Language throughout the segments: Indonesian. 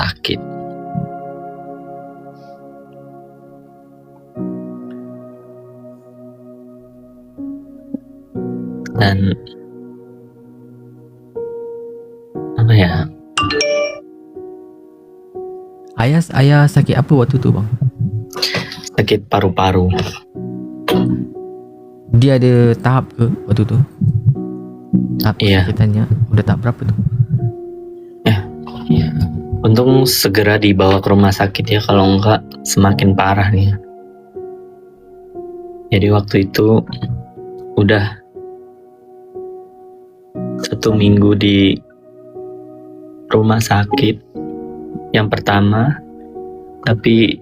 sakit. Dan apa ya? Ayah sakit apa waktu tu bang? Sakit paru-paru. Dia ada tahap ke waktu tu? Tahap Iya. kesakitannya udah tahap berapa tu? Untung segera dibawa ke rumah sakit ya, kalau enggak semakin parah nih. Jadi waktu itu udah 1 minggu di rumah sakit yang pertama, tapi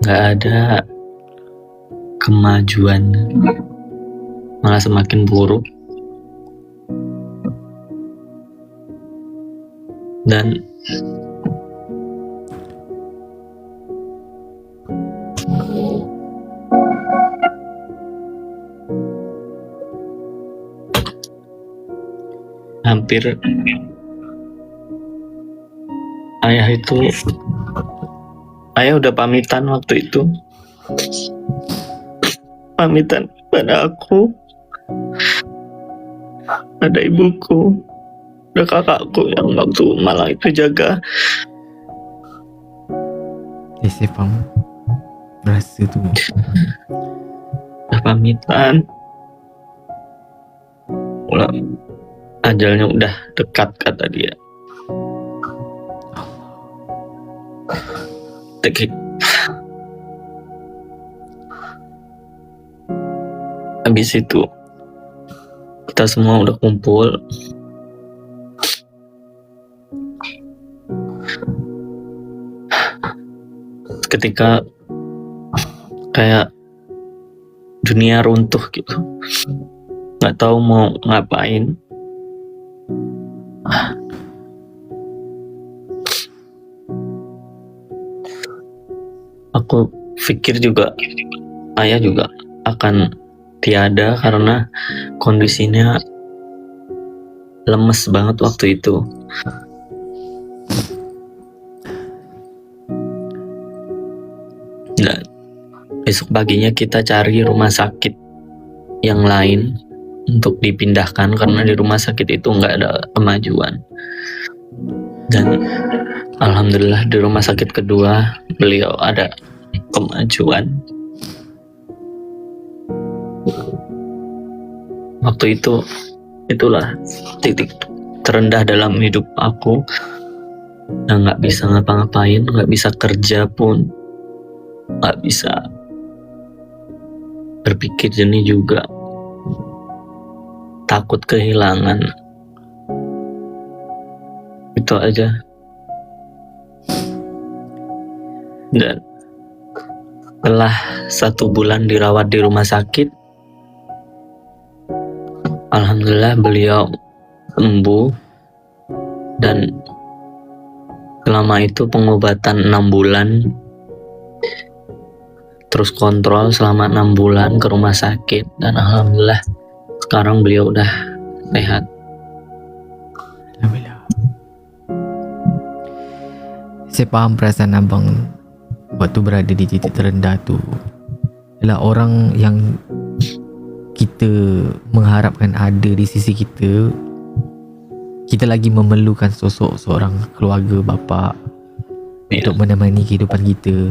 nggak ada kemajuan, malah semakin buruk. Dan hampir ayah udah pamitan waktu itu, pamitan pada aku, ada ibuku, ada kakakku yang waktu malam itu jaga. Saya faham rasa tu. Udah pamitan, ajalnya udah dekat kata dia. Habis itu kita semua udah kumpul. Ketika kayak dunia runtuh gitu, nggak tahu mau ngapain. Aku pikir juga ayah juga akan tiada karena kondisinya lemes banget waktu itu. Dan besok paginya kita cari rumah sakit yang lain untuk dipindahkan karena di rumah sakit itu nggak ada kemajuan. Dan alhamdulillah di rumah sakit kedua beliau ada kemajuan. Waktu itu, itulah titik terendah dalam hidup aku. Dan nggak bisa ngapa-ngapain, nggak bisa kerja pun, nggak bisa berpikir jernih juga. Takut kehilangan. Itu aja. Dan setelah 1 bulan dirawat di rumah sakit, alhamdulillah beliau sembuh. Dan selama itu pengobatan 6 bulan, terus kontrol selama 6 bulan ke rumah sakit. Dan alhamdulillah sekarang beliau udah sehat. Alhamdulillah. Saya faham perasaan abang waktu berada di titik terendah tu. Ialah orang yang kita mengharapkan ada di sisi kita. Kita lagi memerlukan sosok seorang keluarga, bapa untuk menemani kehidupan kita.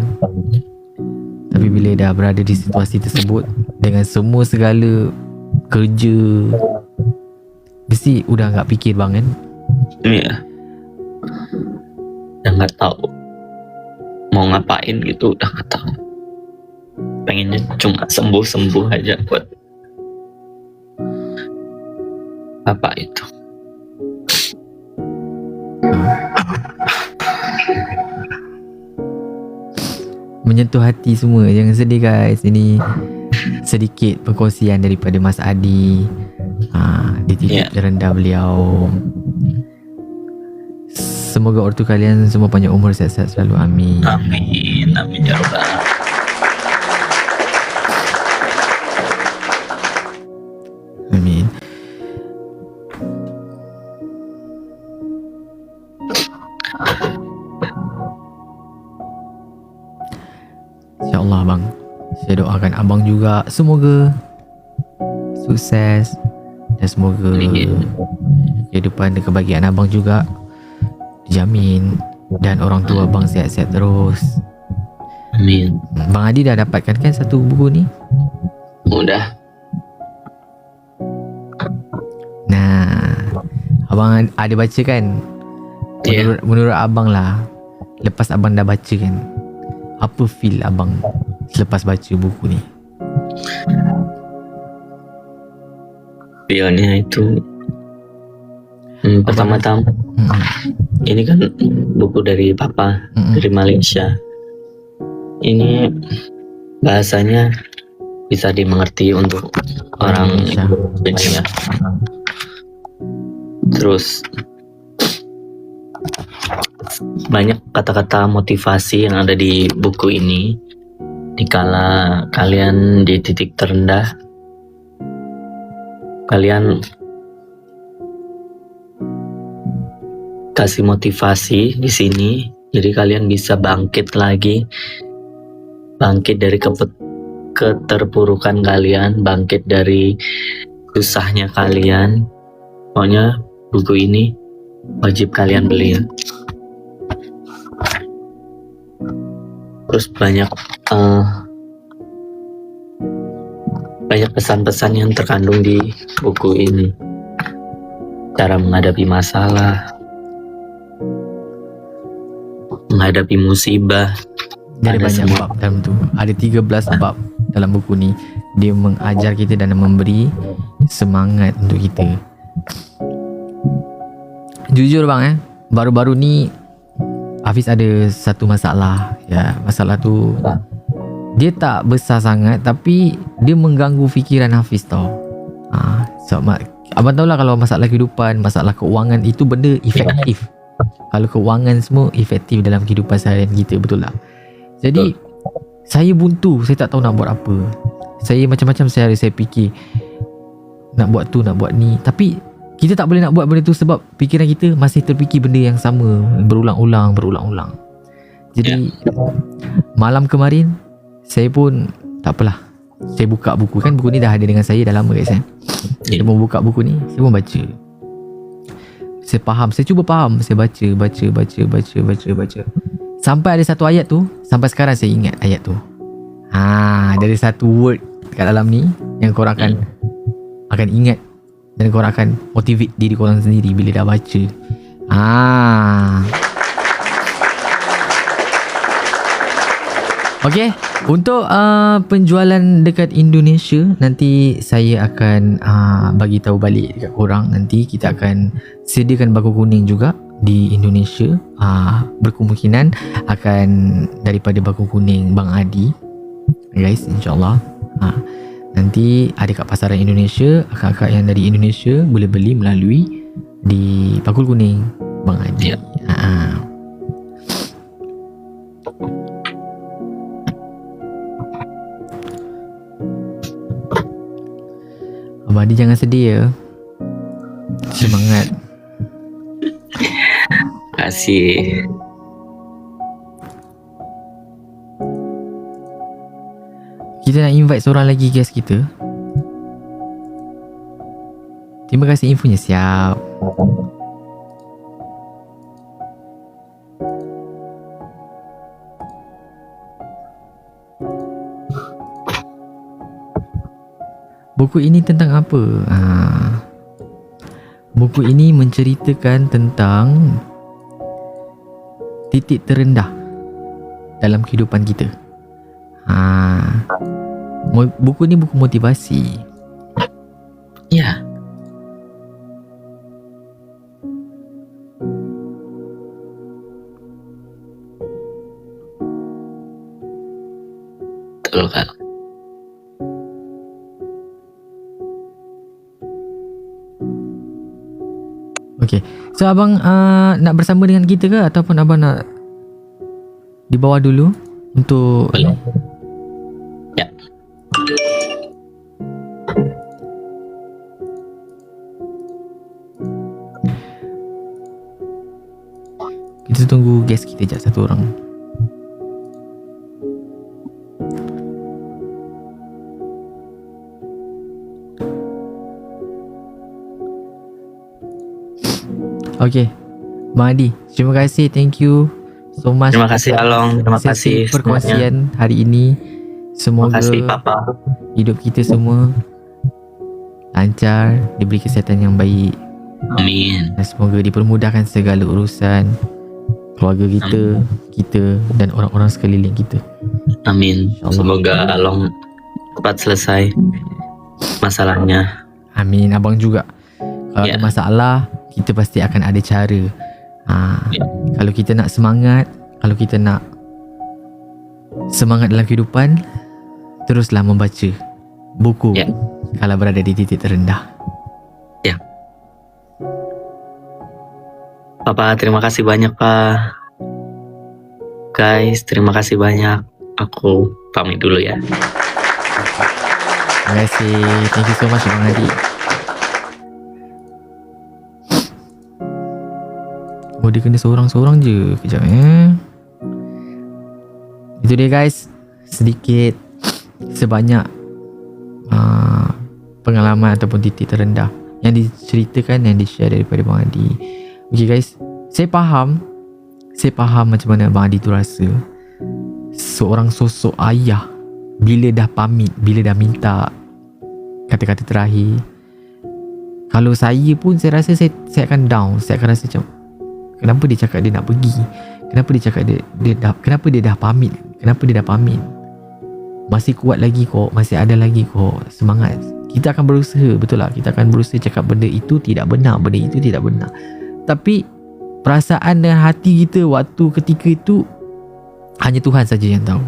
Tapi bila dah berada di situasi tersebut dengan semua segala kerja, mesti udah nggak fikir bang kan? Iya. Udah nggak tahu mau ngapain gitu, udah nggak tahu. Pengennya cuma sembuh aja buat apa itu. Menyentuh hati semua. Jangan sedih guys. Ini sedikit perkongsian daripada Mas Adi di titik terendah beliau. Semoga ortu kalian semua panjang umur, sehat-sehat selalu. Amin. Amin. Amin ya rabbal alamin. Amin. InsyaAllah abang. Saya doakan abang juga semoga sukses dan semoga kehidupan dan kebahagiaan abang juga dijamin dan orang tua abang sihat-sihat terus. Amin. Bang Adi dah dapatkan kan satu buku ni? Udah. Nah, abang ada baca kan? Menurut abang lah, lepas abang dah baca kan, apa feel abang selepas baca buku ni? Feelnya itu pertama-tama ini kan buku dari papa dari Malaysia. Ini bahasanya bisa dimengerti untuk orang Indonesia. Terus banyak kata-kata motivasi yang ada di buku ini. Dikala kalian di titik terendah, kalian kasih motivasi di sini, jadi kalian bisa bangkit lagi, bangkit dari keterpurukan kalian, bangkit dari susahnya kalian. Pokoknya buku ini wajib kalian beli. Terus banyak pesan-pesan yang terkandung di buku ini. Cara menghadapi masalah, menghadapi musibah. Dari banyak bab dalam tu. Ada 13 bab dalam buku ni. Dia mengajar kita dan memberi semangat untuk kita. Jujur bang baru-baru ni Hafiz ada satu masalah. Ya, masalah tu dia tak besar sangat tapi dia mengganggu fikiran Hafiz tau. So, abang tahulah kalau masalah kehidupan, masalah keuangan itu benda efektif. Kalau keuangan semua efektif dalam kehidupan seharian kita, betul tak? Jadi saya buntu, saya tak tahu nak buat apa. Saya macam-macam saya fikir nak buat tu, nak buat ni, tapi kita tak boleh nak buat benda tu sebab fikiran kita masih terfikir benda yang sama berulang-ulang. Jadi malam kemarin saya pun tak apalah, saya buka buku kan, buku ni dah ada dengan saya dah lama guys Saya pun buka buku ni, saya pun baca. Saya faham, saya cuba faham, saya baca. Sampai ada satu ayat tu, sampai sekarang saya ingat ayat tu. Dari satu word kat dalam ni yang korang akan ingat dan korang akan motivate diri korang sendiri bila dah baca. Okay, untuk penjualan dekat Indonesia nanti saya akan bagi tahu balik dekat korang. Nanti kita akan sediakan bako kuning juga di Indonesia. Berkemungkinan akan daripada bako kuning Bang Adi guys, insyaAllah. Nanti ada kat pasaran Indonesia. Akak-akak yang dari Indonesia boleh beli melalui di Bakul Kuning Bang Adi. Abang Adi jangan sedih ya. Semangat. Kasih. Kita nak invite seorang lagi guest kita. Terima kasih infonya. Siap. Buku ini tentang apa? Buku ini menceritakan tentang titik terendah dalam kehidupan kita. Buku ni buku motivasi. Ya. Betul kan? Okay. So abang nak bersama dengan kita ke ataupun abang nak di bawah dulu untuk boleh. Ya. Kita tunggu guest kita je satu orang. Okay, Bang Adi, terima kasih, thank you so much. Terima kasih Along, terima kasih semuanya. Perkongsian hari ini. Terima Semoga kasih Papa. hidup kita semua lancar, diberi kesihatan yang baik, Amin. dan semoga dipermudahkan segala urusan keluarga kita dan orang-orang sekeliling kita. Amin. InsyaAllah. Semoga Along cepat selesai masalahnya. Amin. Abang juga, kalau Ya. ada masalah, kita pasti akan ada cara. Ya. Kalau kita nak semangat, kalau kita nak semangat dalam kehidupan, teruslah membaca buku Ya. kalau berada di titik terendah. Papa, terima kasih banyak Pak. Guys, terima kasih banyak. Aku pamit dulu ya. Terima kasih. Thank you so much Bang Adi. Oh, dia kena seorang-seorang je. Kejap Itu dia guys, sedikit sebanyak pengalaman ataupun titik terendah yang diceritakan, yang di-share daripada Bang Adi. Okay guys, saya faham macam mana Bang Adi tu rasa. Seorang sosok ayah, bila dah pamit, bila dah minta kata-kata terakhir, kalau saya pun saya rasa saya akan down. Saya akan rasa macam, kenapa dia cakap dia nak pergi, kenapa dia cakap kenapa dia dah pamit, masih kuat lagi kok, masih ada lagi kok semangat. Kita akan berusaha, betul lah, kita akan berusaha cakap benda itu tidak benar, tapi perasaan dan hati kita waktu ketika itu hanya Tuhan saja yang tahu.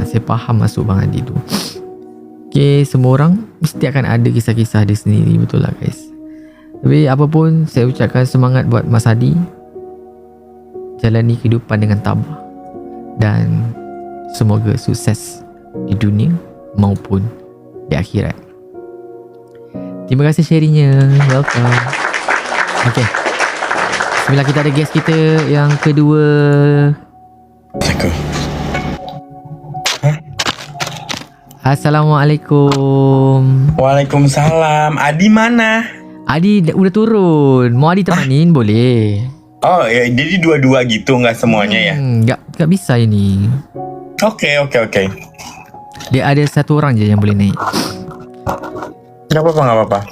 Saya faham maksud Bang Adi tu. Okay, semua orang mesti akan ada kisah-kisah dia sendiri, betul lah guys. Tapi apapun, saya ucapkan semangat buat Mas Adi, jalani kehidupan dengan tabah, dan semoga sukses di dunia maupun di akhirat. Terima kasih sharingnya. Welcome. Okay, bismillah, kita ada guest kita yang kedua. Assalamualaikum. Waalaikumsalam. Adi mana? Adi udah turun. Mau Adi temanin boleh? Oh ya, jadi dua-dua gitu, nggak semuanya ya? Nggak bisa ini. Oke. Dia ada satu orang je yang boleh naik. Nggak apa-apa.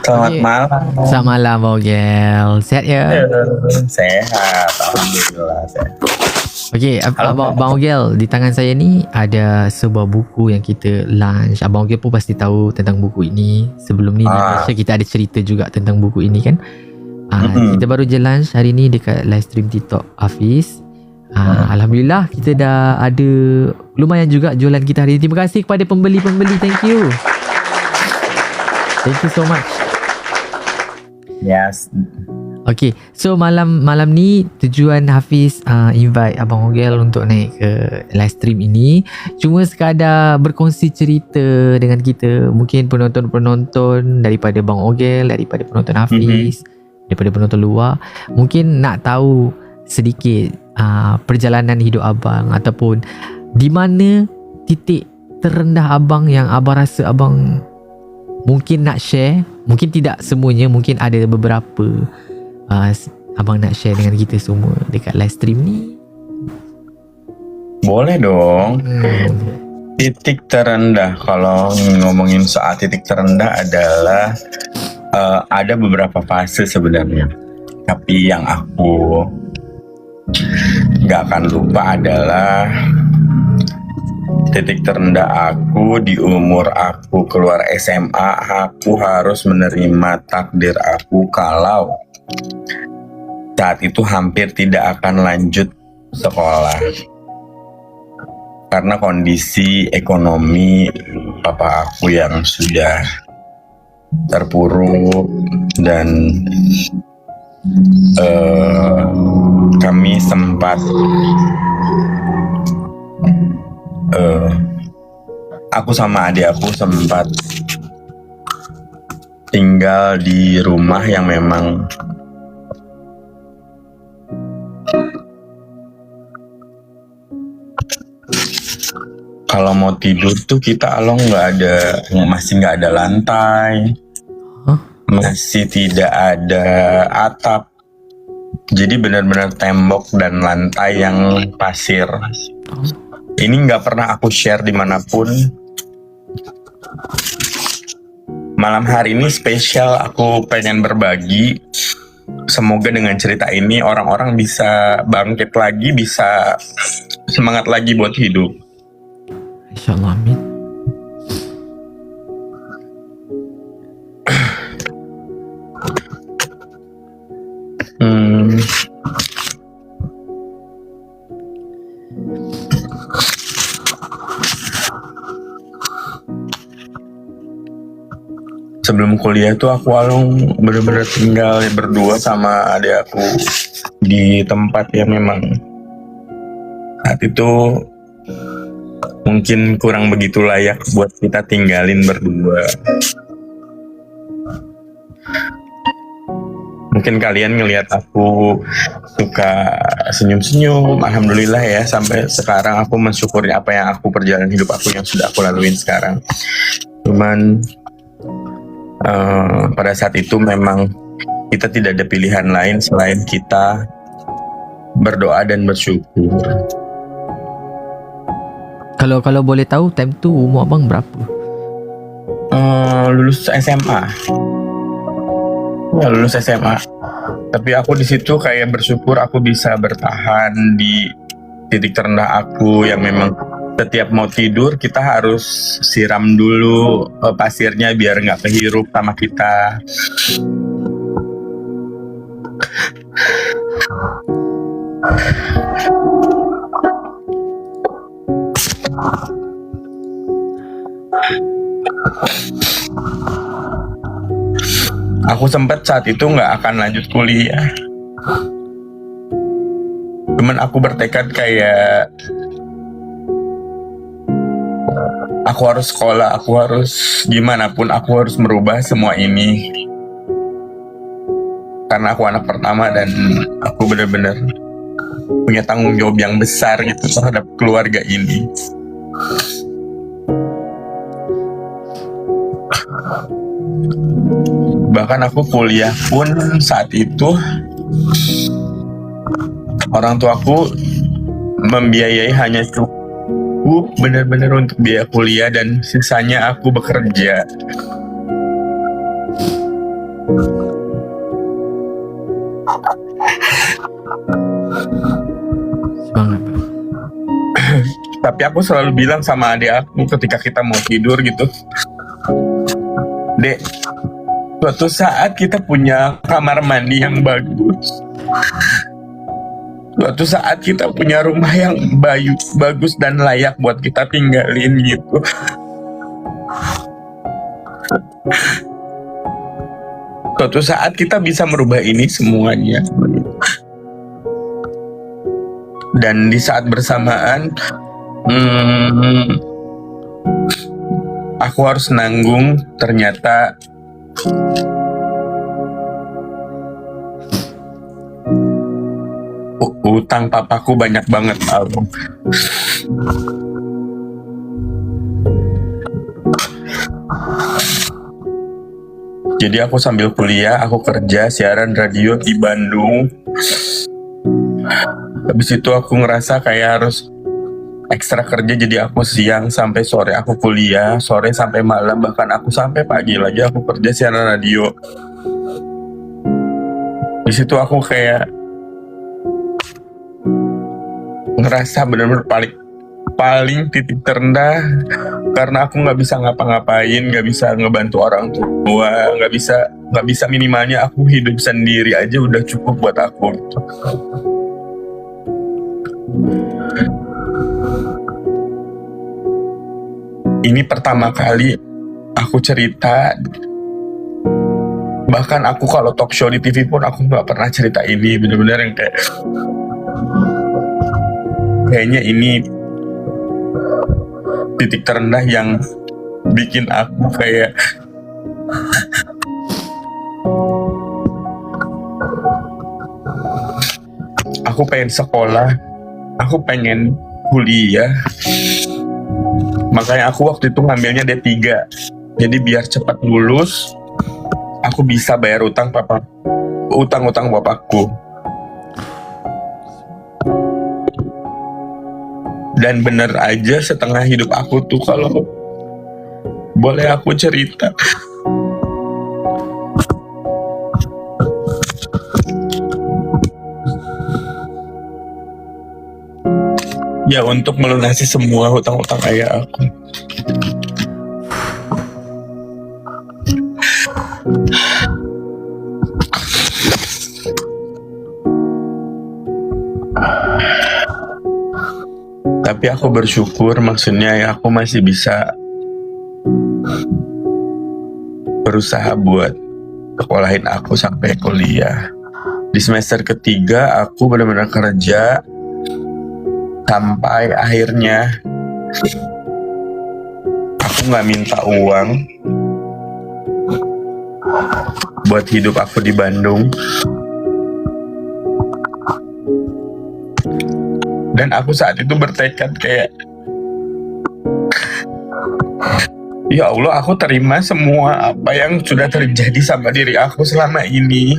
Selamat Okey. malam. Selamat malam Bogel. Sehat ya? Sehat, alhamdulillah sehat. Okey, Abang Ogel, di tangan saya ni ada sebuah buku yang kita launch. Abang Ogel pun pasti tahu tentang buku ini. Sebelum ni Malaysia kita ada cerita juga tentang buku ini kan. Kita baru je launch hari ni dekat live stream TikTok Hafiz. Alhamdulillah kita dah ada lumayan juga jualan kita hari ni. Terima kasih kepada pembeli-pembeli. Thank you. Thank you so much. Yes. Okay, so malam ni tujuan Hafiz invite Abang Ogel untuk naik ke live stream ini cuma sekadar berkongsi cerita dengan kita. Mungkin penonton-penonton daripada Bang Ogel, daripada penonton Hafiz, daripada penonton luar mungkin nak tahu sedikit perjalanan hidup abang, ataupun di mana titik terendah abang yang abang rasa abang mungkin nak share. Mungkin tidak semuanya, mungkin ada beberapa abang nak share dengan kita semua dekat live stream ni. Boleh dong. Titik terendah, kalau ngomongin soal titik terendah adalah ada beberapa fase sebenarnya. Tapi yang aku gak akan lupa adalah titik terendah aku di umur aku keluar SMA. Aku harus menerima takdir aku kalau saat itu hampir tidak akan lanjut sekolah karena kondisi ekonomi papa aku yang sudah terpuruk, dan kami sempat aku sama adik aku sempat tinggal di rumah yang memang Kalau mau tidur tuh kita along masih nggak ada lantai, Hah? masih tidak ada atap. Jadi benar-benar tembok dan lantai yang pasir. Ini nggak pernah aku share dimanapun. Malam hari ini spesial, aku pengen berbagi. Semoga dengan cerita ini orang-orang bisa bangkit lagi, bisa semangat lagi buat hidup. InsyaAllah, amin. Sebelum kuliah tuh aku alung bener-bener tinggal berdua sama adik aku di tempat yang memang saat itu mungkin kurang begitu layak buat kita tinggalin berdua. Mungkin kalian ngelihat aku suka senyum-senyum, alhamdulillah ya, sampai sekarang aku mensyukuri apa yang perjalanan hidup aku yang sudah aku laluin sekarang. Cuman pada saat itu memang kita tidak ada pilihan lain selain kita berdoa dan bersyukur. Kalau boleh tahu time tu umur abang berapa? Lulus SMA. Ya, lulus SMA. Tapi aku di situ kayak bersyukur aku bisa bertahan di titik terendah aku yang memang setiap mau tidur kita harus siram dulu pasirnya biar nggak kehirup sama kita. Aku sempat saat itu nggak akan lanjut kuliah. Cuman aku bertekad kayak aku harus sekolah, aku harus gimana pun aku harus merubah semua ini. Karena aku anak pertama dan aku benar-benar punya tanggung jawab yang besar gitu terhadap keluarga ini. Bahkan aku kuliah pun saat itu orang tuaku membiayai hanya cukup benar-benar untuk biaya kuliah dan sisanya aku bekerja. Semangat. Tapi aku selalu bilang sama adik aku ketika kita mau tidur gitu, Dek, suatu saat kita punya kamar mandi yang bagus. Suatu saat kita punya rumah yang bagus dan layak buat kita tinggalin gitu. Suatu saat kita bisa merubah ini semuanya. Dan di saat bersamaan, aku harus nanggung ternyata utang papaku banyak banget, Abang. Jadi aku sambil kuliah, aku kerja siaran radio di Bandung. Habis itu aku ngerasa kayak harus ekstra kerja, jadi aku siang sampai sore aku kuliah, sore sampai malam, bahkan aku sampai pagi lagi aku kerja siaran radio. Di situ aku kayak ngerasa benar-benar paling titik terendah karena aku nggak bisa ngapa-ngapain, nggak bisa ngebantu orang tua, nggak bisa minimalnya aku hidup sendiri aja udah cukup buat aku. Ini pertama kali aku cerita, bahkan aku kalau talk show di TV pun aku nggak pernah cerita ini, benar-benar yang kayaknya ini titik terendah yang bikin aku kayak aku pengen sekolah, aku pengen kuliah, Makanya aku waktu itu ngambilnya D3. Jadi biar cepat lulus, aku bisa bayar utang-utang bapakku. Dan bener aja setengah hidup aku tuh, kalau boleh aku cerita, ya untuk melunasi semua hutang-hutang ayah aku. Tapi aku bersyukur, maksudnya ya aku masih bisa berusaha buat sekolahin aku sampai kuliah. Di semester ketiga aku benar-benar kerja sampai akhirnya aku nggak minta uang buat hidup aku di Bandung. Dan aku saat itu bertekad kayak, ya Allah, aku terima semua apa yang sudah terjadi sama diri aku selama ini.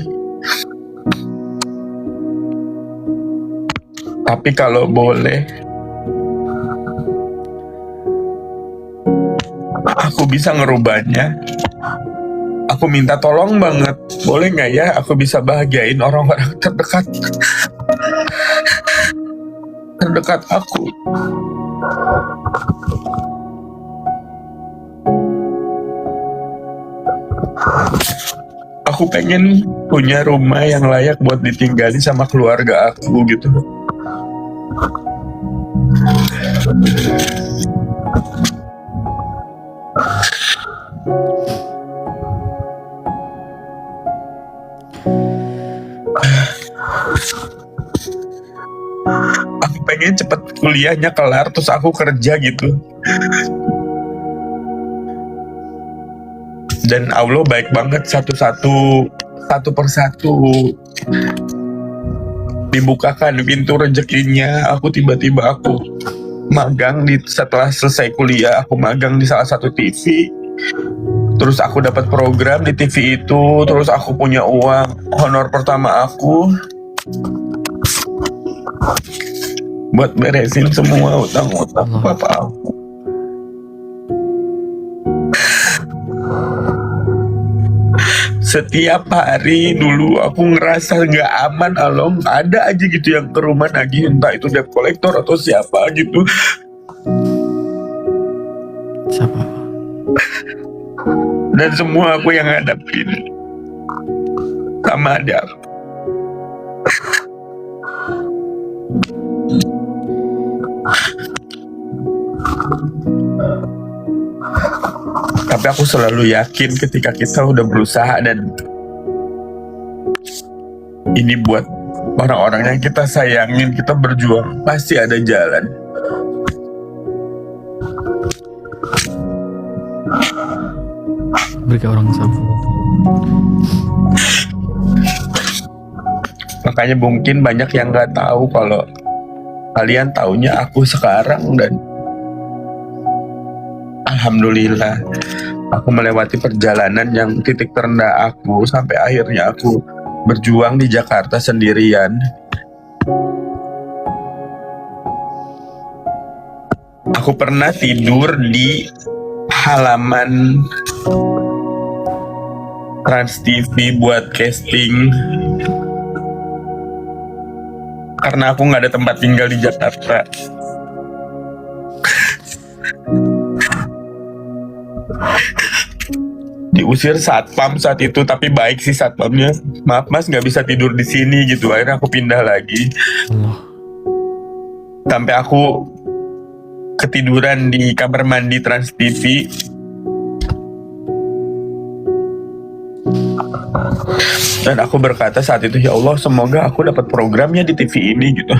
Tapi kalau boleh, aku bisa ngerubahnya. Aku minta tolong banget, boleh nggak ya aku bisa bahagiain orang-orang terdekat aku. Aku pengen punya rumah yang layak buat ditinggali sama keluarga aku gitu. Aku pengen cepet kuliahnya kelar terus aku kerja gitu. Dan Allah baik banget, satu persatu dibukakan pintu rezekinya. Tiba-tiba aku magang setelah selesai kuliah, aku magang di salah satu TV. Terus aku dapat program di TV itu, terus aku punya uang honor pertama aku buat beresin semua utang-utang bapak aku. Setiap hari dulu aku ngerasa nggak aman, Along. Ada aja gitu yang ke rumah nagih, entah itu debt collector atau siapa gitu. Siapa? Dan semua aku yang ngadapin sama ada. Tapi aku selalu yakin ketika kita udah berusaha dan ini buat orang-orang yang kita sayangin, kita berjuang, pasti ada jalan. Berikan orang sabar. Makanya mungkin banyak yang nggak tahu kalau kalian taunya aku sekarang, dan alhamdulillah aku melewati perjalanan yang titik terendah aku sampai akhirnya aku berjuang di Jakarta sendirian. Aku pernah tidur di halaman Trans TV buat casting karena aku nggak ada tempat tinggal di Jakarta. Diusir satpam saat itu, tapi baik sih satpamnya. Maaf mas, nggak bisa tidur di sini gitu. Akhirnya aku pindah lagi. Allah. Sampai aku ketiduran di kamar mandi Trans TV. Dan aku berkata saat itu, ya Allah, semoga aku dapat programnya di TV ini gitu.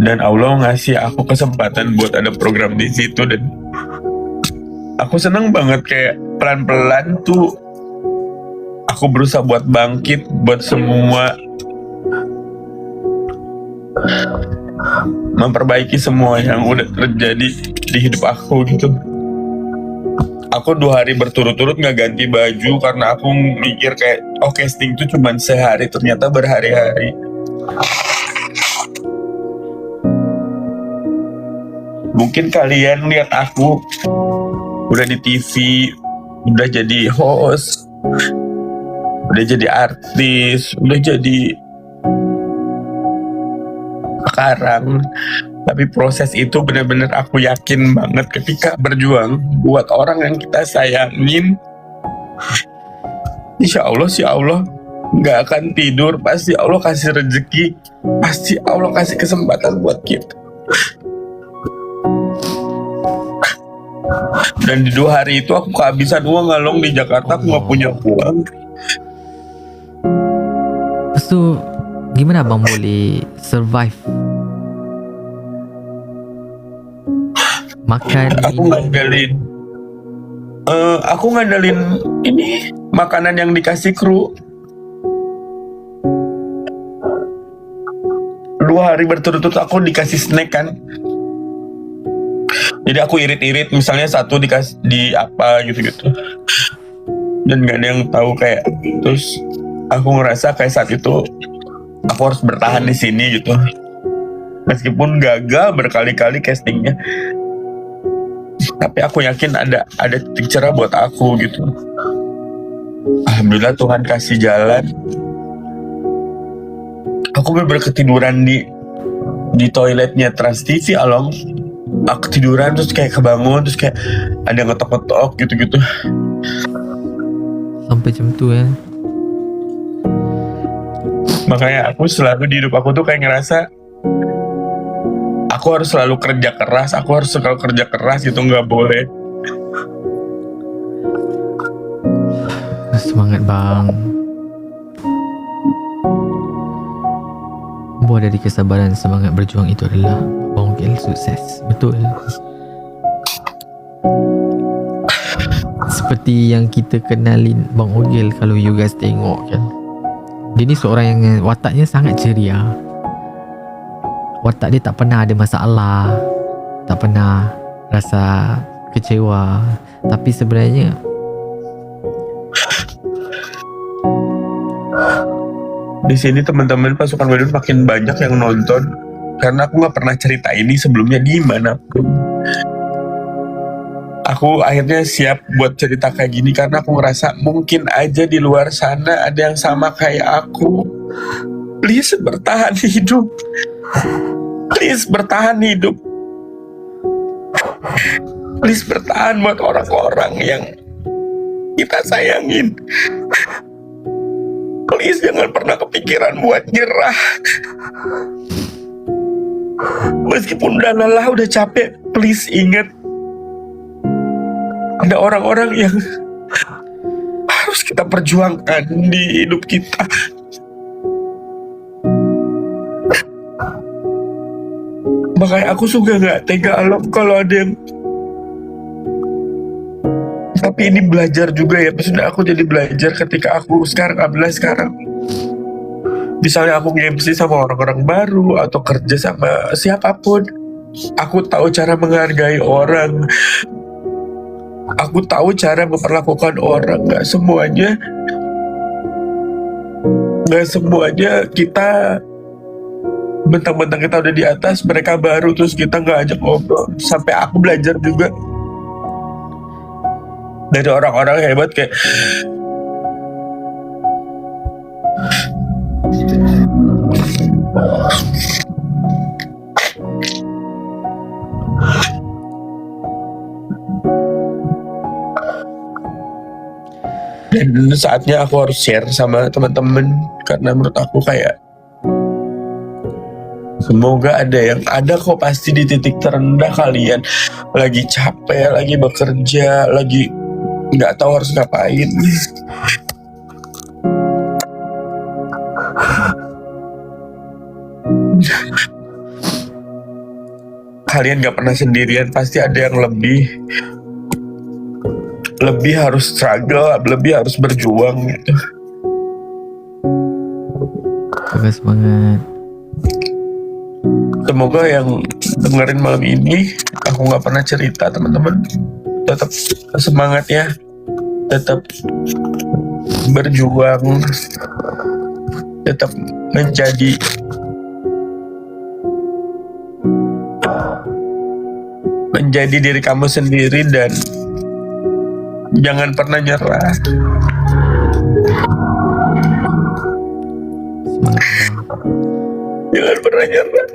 Dan Allah ngasih aku kesempatan buat ada program di situ, dan aku senang banget kayak pelan-pelan tuh aku berusaha buat bangkit, buat semua memperbaiki semua yang udah terjadi di hidup aku gitu. Aku 2 hari berturut-turut nggak ganti baju karena aku mikir kayak casting tuh cuman sehari, ternyata berhari-hari. Mungkin kalian lihat aku udah di TV, udah jadi host, udah jadi artis, udah jadi sekarang, tapi proses itu benar-benar aku yakin banget ketika berjuang buat orang yang kita sayangin, insya Allah si Allah nggak akan tidur, pasti Allah kasih rezeki, pasti Allah kasih kesempatan buat kita. Dan di 2 hari itu aku kehabisan uang ngalong di Jakarta, aku nggak punya uang. Lepas tu gimana abang boleh survive? Makan aku ngandelin ini makanan yang dikasih kru. 2 hari berturut-turut aku dikasih snack kan. Jadi aku irit-irit, misalnya satu dikasih di apa gitu-gitu. Dan gak ada yang tahu kayak, terus aku ngerasa kayak saat itu aku harus bertahan di sini gitu. Meskipun gagal berkali-kali castingnya, tapi aku yakin ada titik cerah buat aku gitu. Alhamdulillah Tuhan kasih jalan. Aku bener-bener ketiduran di toiletnya Trans TV Along. Aku tiduran terus kayak kebangun, terus kayak ada yang ngetok-ngetok gitu-gitu. Sampai jam tu ya. Makanya aku selalu di hidup aku tuh kayak ngerasa aku harus selalu kerja keras, aku harus selalu kerja keras, itu nggak boleh. Semangat bang. Buah dari kesabaran semangat berjuang itu adalah Bang Ogil sukses. Betul. Seperti yang kita kenalin Bang Ogil, kalau you guys tengok kan, dia ni seorang yang wataknya sangat ceria. Watak dia tak pernah ada masalah, tak pernah rasa kecewa. Tapi sebenarnya di sini teman-teman pasukan Badun makin banyak yang nonton karena aku nggak pernah cerita ini sebelumnya di manapun. Aku akhirnya siap buat cerita kayak gini karena aku ngerasa mungkin aja di luar sana ada yang sama kayak aku. Please bertahan hidup. Please bertahan hidup. Please bertahan buat orang-orang yang kita sayangin. Please jangan pernah kepikiran buat nyerah. Meskipun udah lelah, udah capek, please ingat ada orang-orang yang harus kita perjuangkan di hidup kita. Makanya aku suka gak tega Alom kalau ada yang, tapi ini belajar juga ya. Maksudnya aku jadi belajar ketika aku sekarang, alhamdulillah sekarang misalnya aku nge-MC sama orang-orang baru atau kerja sama siapapun, aku tahu cara menghargai orang, aku tahu cara memperlakukan orang. Gak semuanya kita bentang-bentang kita udah di atas, mereka baru, terus kita gak ajak ngobrol. Sampai aku belajar juga dari orang-orang hebat kayak dan saatnya aku harus share sama teman-teman karena menurut aku kayak semoga ada kok pasti di titik terendah kalian lagi capek, lagi bekerja, lagi nggak tahu harus ngapain. Kalian nggak pernah sendirian, pasti ada yang lebih. lebih harus struggle, lebih harus berjuang gitu. Jaga semangat. Semoga yang dengerin malam ini, aku nggak pernah cerita, teman-teman tetap semangat ya, tetap berjuang, tetap menjadi diri kamu sendiri dan jangan pernah nyerah. Semangat bang. Jangan pernah nyerah.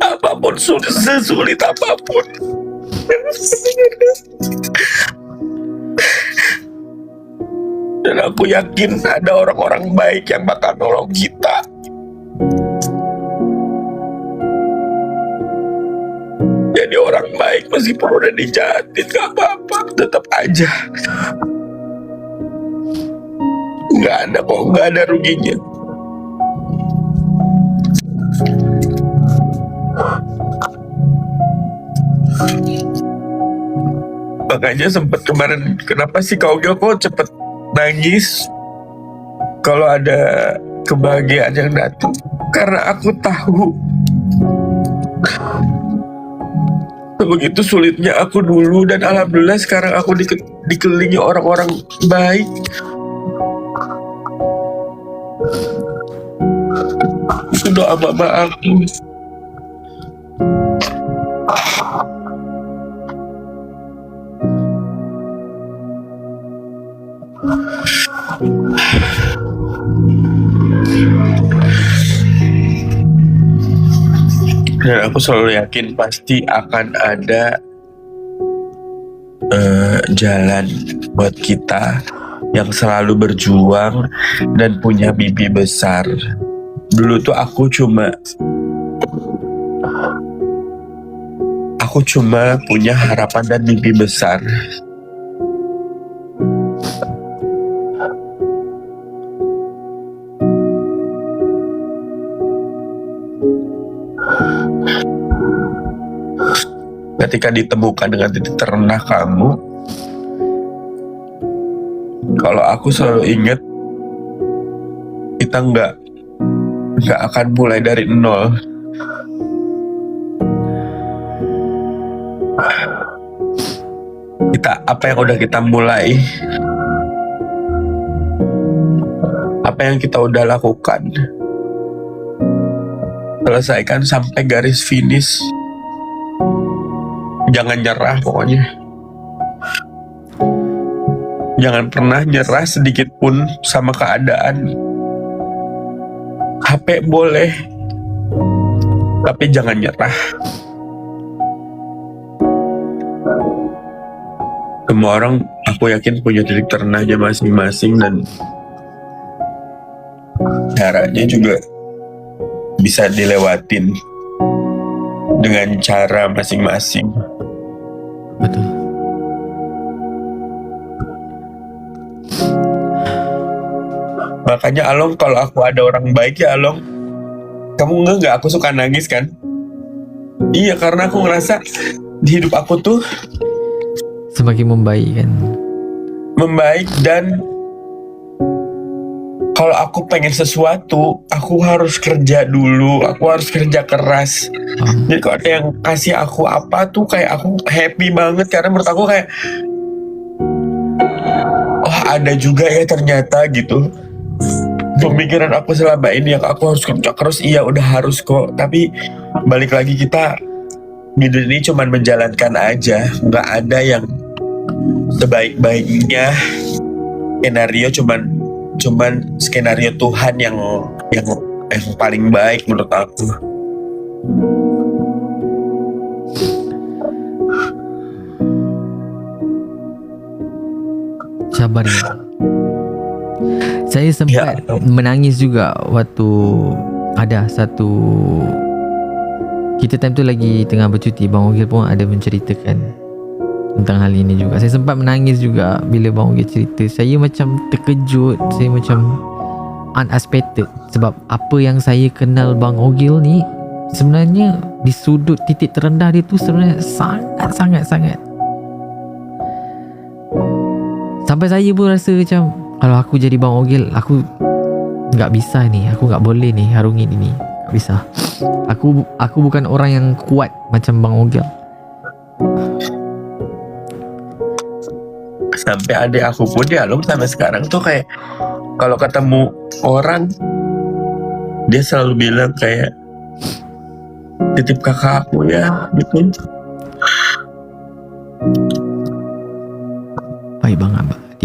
Apapun sesulit apapun. Dan aku yakin ada orang-orang baik yang bakal nolong kita. Jadi orang baik meskipun udah dijahatin gak apa-apa, tetap aja. Gak ada kok, gak ada ruginya. Makanya sempet kemarin, kenapa sih kau kok cepet nangis kalau ada kebahagiaan yang datang? Karena aku tahu begitu sulitnya aku dulu, dan alhamdulillah sekarang aku dikelilingi orang-orang baik. Itu doa mama aku. Dan aku selalu yakin pasti akan ada jalan buat kita yang selalu berjuang dan punya mimpi besar. Dulu tuh aku cuma punya harapan dan mimpi besar. Ketika ditemukan dengan titik terendah kamu, kalau aku selalu ingat, kita nggak akan mulai dari nol. Apa yang udah kita mulai, apa yang kita udah lakukan, selesaikan sampai garis finish. Jangan nyerah pokoknya. Jangan pernah nyerah sedikit pun sama keadaan. HP boleh, tapi jangan nyerah. Semua orang, aku yakin, punya titik terendahnya masing-masing, dan caranya juga bisa dilewatin dengan cara masing-masing. Betul. Makanya Along, kalau aku ada orang baik ya Along, kamu nggak aku suka nangis kan? Iya, karena aku ngerasa di hidup aku tuh Semakin membaik kan. membaik, dan kalau aku pengen sesuatu, aku harus kerja dulu, aku harus kerja keras. Jadi kalau ada yang kasih aku apa tuh kayak aku happy banget, karena menurut aku kayak, oh ada juga ya ternyata gitu. Pemikiran aku selama ini yang aku harus kerja keras, iya udah harus kok. Tapi balik lagi, kita hidup ini cuman menjalankan aja, nggak ada yang sebaik-baiknya. Skenario cuman skenario Tuhan yang paling baik menurut aku. Sabar ya. Saya sempat menangis juga waktu ada satu, kita time tu lagi tengah bercuti, Bang Ogil pun ada menceritakan tentang hal ini juga. Saya sempat menangis juga bila Bang Ogil cerita. Saya macam terkejut, saya macam unexpected, sebab apa yang saya kenal Bang Ogil ni sebenarnya di sudut titik terendah dia tu sebenarnya sangat Sampai saya pun rasa macam kalau aku jadi Bang Ogil, aku nggak bisa ni, aku nggak boleh ni harungin ini, nggak bisa. Aku bukan orang yang kuat macam Bang Ogil. Sampai adik aku pun dialog sampai sekarang tuh kayak kalau ketemu orang dia selalu bilang kayak titip kakak aku ya gitu. Baik banget, Mbak.